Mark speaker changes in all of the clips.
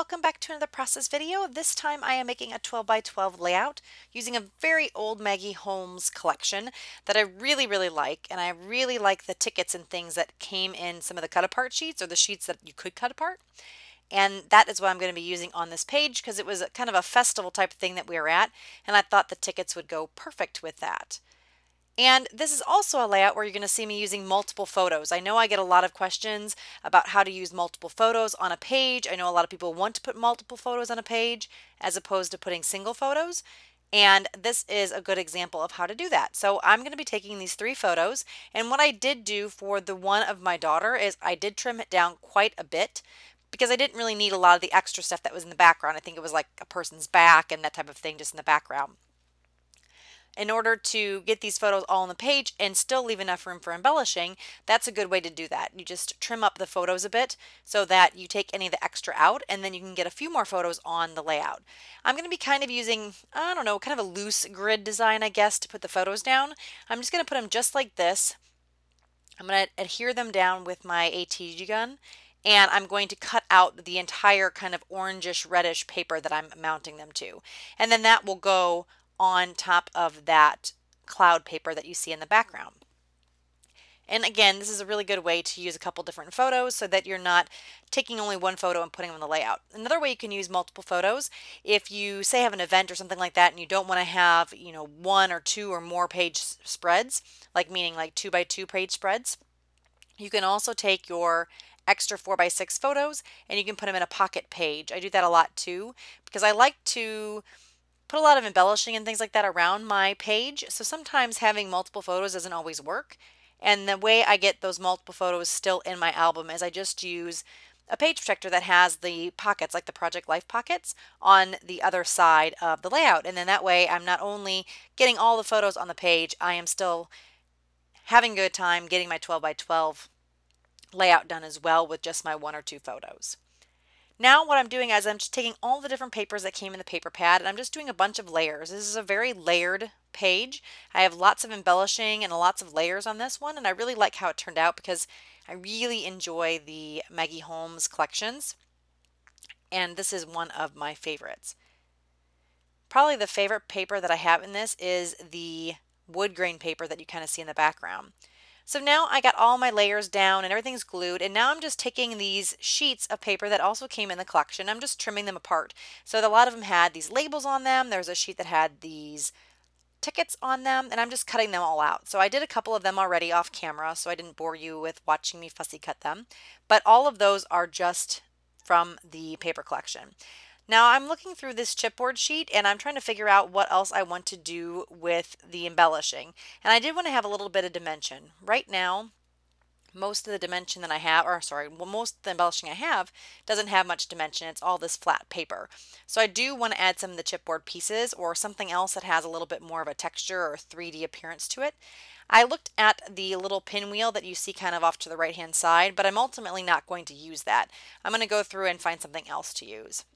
Speaker 1: welcome back to another process video. This time I am making a 12 by 12 layout using a very old Maggie Holms collection that I really like, and I really like the tickets and things that came in some of the cut apart sheets, or the sheets that you could cut apart. And that is what I'm going to be using on this page because it was kind of a festival type of thing that we were at, and I thought the tickets would go perfect with that. And this is also a layout where you're going to see me using multiple photos. I know I get a lot of questions about how to use multiple photos on a page. I know a lot of people want to put multiple photos on a page as opposed to putting single photos. And this is a good example of how to do that. So I'm going to be taking these 3 photos, and what I did do for the one of my daughter is I did trim it down quite a bit because I didn't really need a lot of the extra stuff that was in the background. I think it was like a person's back and that type of thing just in the background. In order to get these photos all on the page and still leave enough room for embellishing, that's a good way to do that. You just trim up the photos a bit so that you take any of the extra out, and then you can get a few more photos on the layout. I'm going to be kind of using, I don't know, kind of a loose grid design, I guess, to put the photos down. I'm just going to put them just like this. I'm going to adhere them down with my ATG gun, and I'm going to cut out the entire kind of orangish reddish paper that I'm mounting them to. And then that will go on top of that cloud paper that you see in the background. And again, this is a really good way to use a couple different photos so that you're not taking only one photo and putting them on the layout. Another way you can use multiple photos, if you say have an event or something like that and you don't want to have, 1 or 2 or more page spreads, meaning 2 by 2 page spreads, you can also take your extra 4 by 6 photos and you can put them in a pocket page. I do that a lot too because I like to put a lot of embellishing and things like that around my page. So sometimes having multiple photos doesn't always work. And the way I get those multiple photos still in my album is I just use a page protector that has the pockets, like the Project Life pockets, on the other side of the layout. And then that way I'm not only getting all the photos on the page, I am still having a good time getting my 12 by 12 layout done as well with just my 1 or 2 photos. Now what I'm doing is I'm just taking all the different papers that came in the paper pad, and I'm just doing a bunch of layers. This is a very layered page. I have lots of embellishing and lots of layers on this one, and I really like how it turned out because I really enjoy the Maggie Holms collections, and this is one of my favorites. Probably the favorite paper that I have in this is the wood grain paper that you kind of see in the background. So now I got all my layers down and everything's glued, and now I'm just taking these sheets of paper that also came in the collection. I'm just trimming them apart. So a lot of them had these labels on them. There's a sheet that had these tickets on them, and I'm just cutting them all out. So I did a couple of them already off camera, so I didn't bore you with watching me fussy cut them. But all of those are just from the paper collection. Now I'm looking through this chipboard sheet and I'm trying to figure out what else I want to do with the embellishing. And I did want to have a little bit of dimension. Right now, most of the dimension that I have, most of the embellishing I have doesn't have much dimension. It's all this flat paper. So I do want to add some of the chipboard pieces or something else that has a little bit more of a texture or 3D appearance to it. I looked at the little pinwheel that you see kind of off to the right hand side, but I'm ultimately not going to use that. I'm going to go through and find something else to use.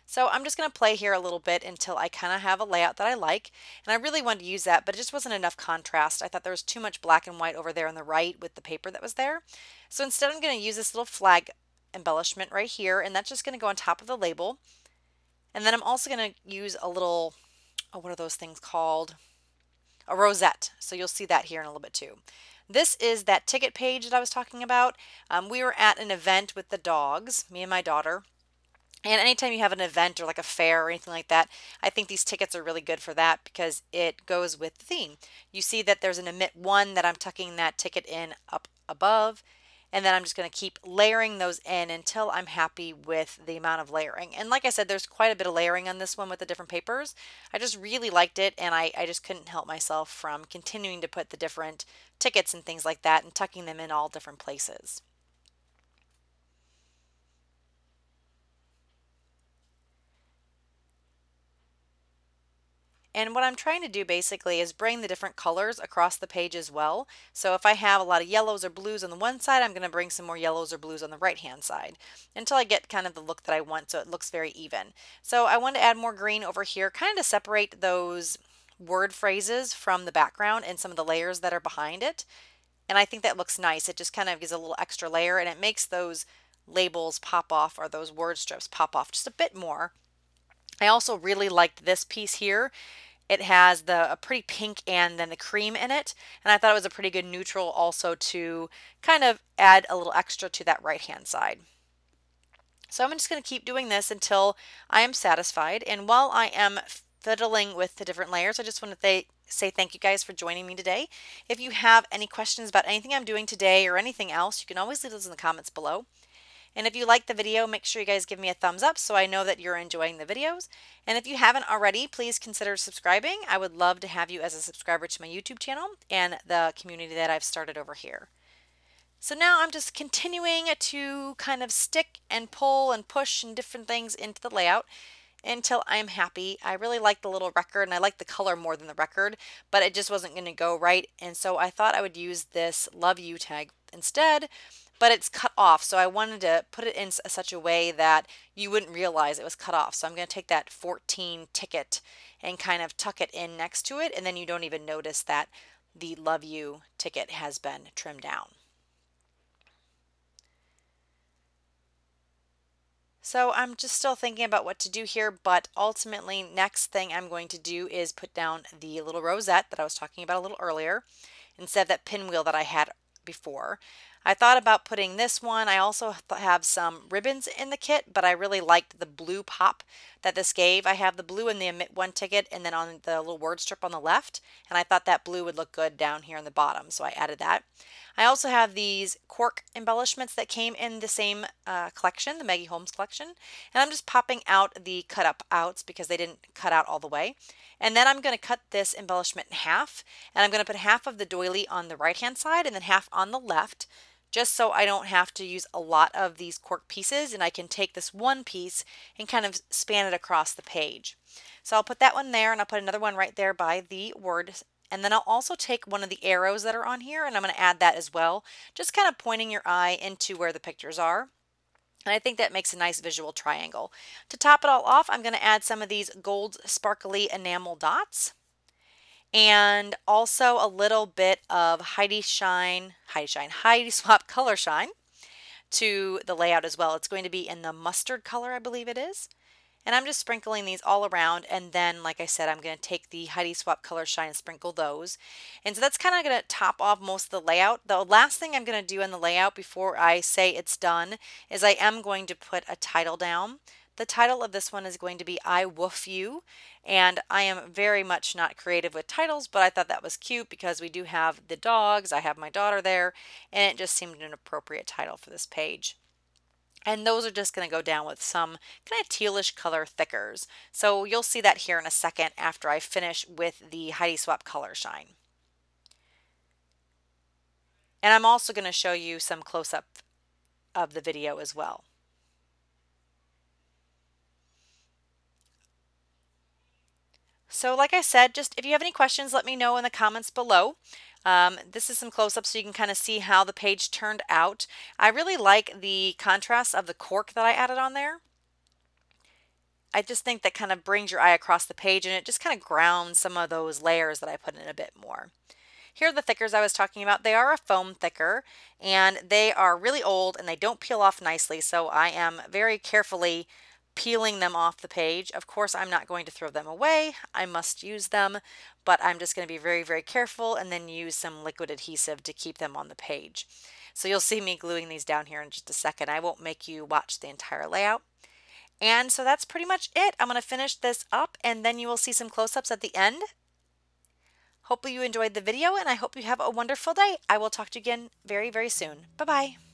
Speaker 1: So I'm just going to play here a little bit until I kind of have a layout that I like. And I really wanted to use that, but it just wasn't enough contrast. I thought there was too much black and white over there on the right with the paper that was there. So instead I'm going to use this little flag embellishment right here, and that's just going to go on top of the label. And then I'm also going to use a little, what are those things called? A rosette. So you'll see that here in a little bit too. This is that ticket page that I was talking about. We were at an event with the dogs, me and my daughter. And anytime you have an event or like a fair or anything like that, I think these tickets are really good for that because it goes with the theme. You see that there's an omit 1 that I'm tucking that ticket in up above, and then I'm just going to keep layering those in until I'm happy with the amount of layering. And like I said, there's quite a bit of layering on this one with the different papers. I just really liked it, and I just couldn't help myself from continuing to put the different tickets and things like that and tucking them in all different places. And what I'm trying to do basically is bring the different colors across the page as well. So if I have a lot of yellows or blues on the one side, I'm going to bring some more yellows or blues on the right hand side until I get kind of the look that I want so it looks very even. So I want to add more green over here, kind of separate those word phrases from the background and some of the layers that are behind it. And I think that looks nice. It just kind of gives a little extra layer and it makes those labels pop off or those word strips pop off just a bit more. I also really liked this piece here. It has a pretty pink and then the cream in it, and I thought it was a pretty good neutral also to kind of add a little extra to that right hand side. So I'm just going to keep doing this until I am satisfied, and while I am fiddling with the different layers, I just want to say thank you guys for joining me today. If you have any questions about anything I'm doing today or anything else, you can always leave those in the comments below. And if you like the video, make sure you guys give me a thumbs up so I know that you're enjoying the videos. And if you haven't already, please consider subscribing. I would love to have you as a subscriber to my YouTube channel and the community that I've started over here. So now I'm just continuing to kind of stick and pull and push and different things into the layout until I'm happy. I really like the little record and I like the color more than the record, but it just wasn't going to go right. And so I thought I would use this Love You tag instead, but it's cut off. So I wanted to put it in such a way that you wouldn't realize it was cut off. So I'm going to take that 14 ticket and kind of tuck it in next to it. And then you don't even notice that the Love You ticket has been trimmed down. So I'm just still thinking about what to do here, but ultimately next thing I'm going to do is put down the little rosette that I was talking about a little earlier instead of that pinwheel that I had before. I thought about putting this one. I also have some ribbons in the kit, but I really liked the blue pop that this gave. I have the blue in the Omit One ticket and then on the little word strip on the left, and I thought that blue would look good down here in the bottom, so I added that. I also have these cork embellishments that came in the same collection, the Maggie Holms collection, and I'm just popping out the cut up outs because they didn't cut out all the way. And then I'm going to cut this embellishment in half, and I'm going to put half of the doily on the right hand side and then half on the left, just so I don't have to use a lot of these cork pieces, and I can take this one piece and kind of span it across the page. So I'll put that one there, and I'll put another one right there by the word. And then I'll also take one of the arrows that are on here, and I'm going to add that as well, just kind of pointing your eye into where the pictures are. And I think that makes a nice visual triangle. To top it all off, I'm going to add some of these gold sparkly enamel dots. And also a little bit of Heidi Swap Color Shine to the layout as well. It's going to be in the mustard color, I believe it is. And I'm just sprinkling these all around, and then, like I said, I'm going to take the Heidi Swap Color Shine and sprinkle those. And so that's kind of going to top off most of the layout. The last thing I'm going to do in the layout before I say it's done is I am going to put a title down. The title of this one is going to be I Woof You, and I am very much not creative with titles, but I thought that was cute because we do have the dogs, I have my daughter there, and it just seemed an appropriate title for this page. And those are just going to go down with some kind of tealish color thickers. So you'll see that here in a second after I finish with the Heidi Swap Color Shine. And I'm also going to show you some close-up of the video as well. So like I said, just if you have any questions, let me know in the comments below. This is some close-ups so you can kind of see how the page turned out. I really like the contrast of the cork that I added on there. I just think that kind of brings your eye across the page, and it just kind of grounds some of those layers that I put in a bit more. Here are the thickers I was talking about. They are a foam thicker, and they are really old and they don't peel off nicely, so I am very carefully peeling them off the page. Of course, I'm not going to throw them away. I must use them, but I'm just going to be very, very careful and then use some liquid adhesive to keep them on the page. So you'll see me gluing these down here in just a second. I won't make you watch the entire layout. And so that's pretty much it. I'm going to finish this up and then you will see some close-ups at the end. Hopefully you enjoyed the video and I hope you have a wonderful day. I will talk to you again very, very soon. Bye-bye.